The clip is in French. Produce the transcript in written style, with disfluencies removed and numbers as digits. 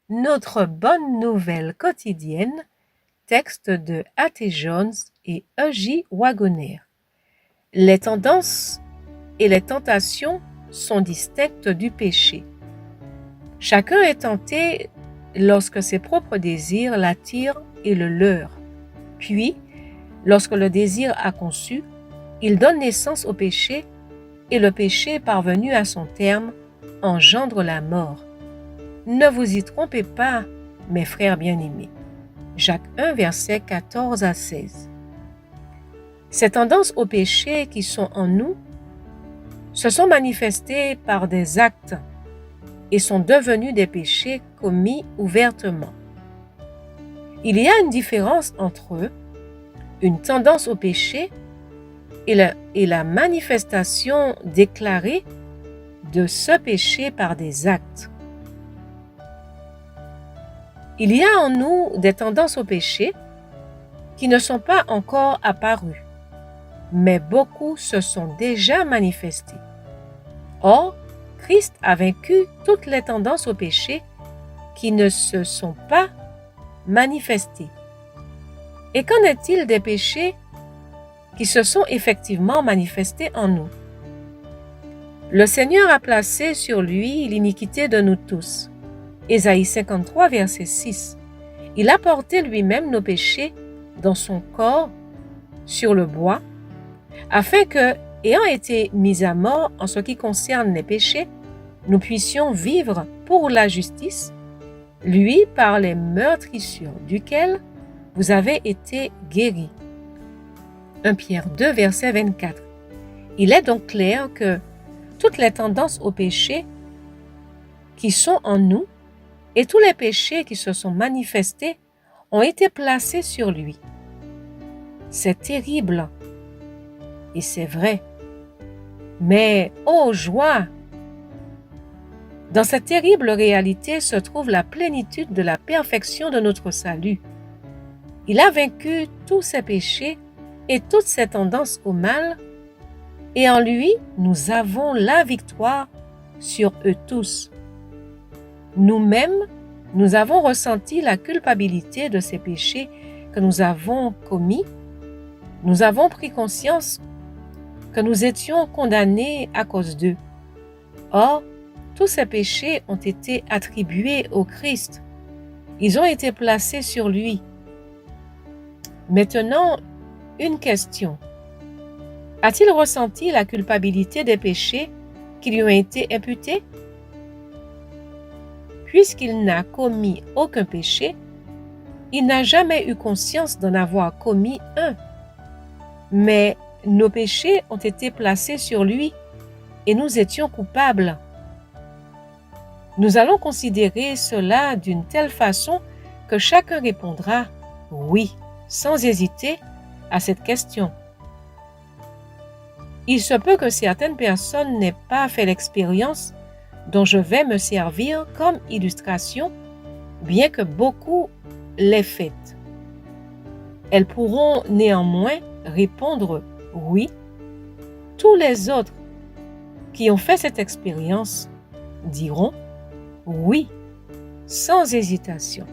Notre bonne nouvelle quotidienne, texte de A.T. Jones et E.J. Wagoner. Les tendances et les tentations sont distinctes du péché. Chacun est tenté lorsque ses propres désirs l'attirent et le leurrent. Puis, lorsque le désir a conçu, il donne naissance au péché et le péché parvenu à son terme engendre la mort. Ne vous y trompez pas, mes frères bien-aimés. Jacques 1, versets 14 à 16. Ces tendances au péché qui sont en nous se sont manifestées par des actes et sont devenues des péchés commis ouvertement. Il y a une différence entre une tendance au péché et la manifestation déclarée de ce péché par des actes. Il y a en nous des tendances au péché qui ne sont pas encore apparues, mais beaucoup se sont déjà manifestées. Or, Christ a vaincu toutes les tendances au péché qui ne se sont pas manifestées. Et qu'en est-il des péchés qui se sont effectivement manifestés en nous? Le Seigneur a placé sur lui l'iniquité de nous tous. Ésaïe 53, verset 6. Il a porté lui-même nos péchés dans son corps sur le bois, afin que, ayant été mis à mort en ce qui concerne les péchés, nous puissions vivre pour la justice, lui par les meurtrissures duquel vous avez été guéris. 1 Pierre 2, verset 24. Il est donc clair que toutes les tendances au péché qui sont en nous et tous les péchés qui se sont manifestés ont été placés sur lui. C'est terrible et c'est vrai. Mais, ô joie! Dans cette terrible réalité se trouve la plénitude de la perfection de notre salut. Il a vaincu tous ses péchés et toutes ses tendances au mal, et en lui, nous avons la victoire sur eux tous. Nous-mêmes, nous avons ressenti la culpabilité de ces péchés que nous avons commis. Nous avons pris conscience que nous étions condamnés à cause d'eux. Or, tous ces péchés ont été attribués au Christ. Ils ont été placés sur lui. Maintenant, une question. A-t-il ressenti la culpabilité des péchés qui lui ont été imputés? Puisqu'il n'a commis aucun péché, il n'a jamais eu conscience d'en avoir commis un. Mais nos péchés ont été placés sur lui et nous étions coupables. Nous allons considérer cela d'une telle façon que chacun répondra « oui » sans hésiter à cette question. Il se peut que certaines personnes n'aient pas fait l'expérience dont je vais me servir comme illustration, bien que beaucoup l'aient faite. Elles pourront néanmoins répondre « oui ». Tous les autres qui ont fait cette expérience diront « oui » sans hésitation.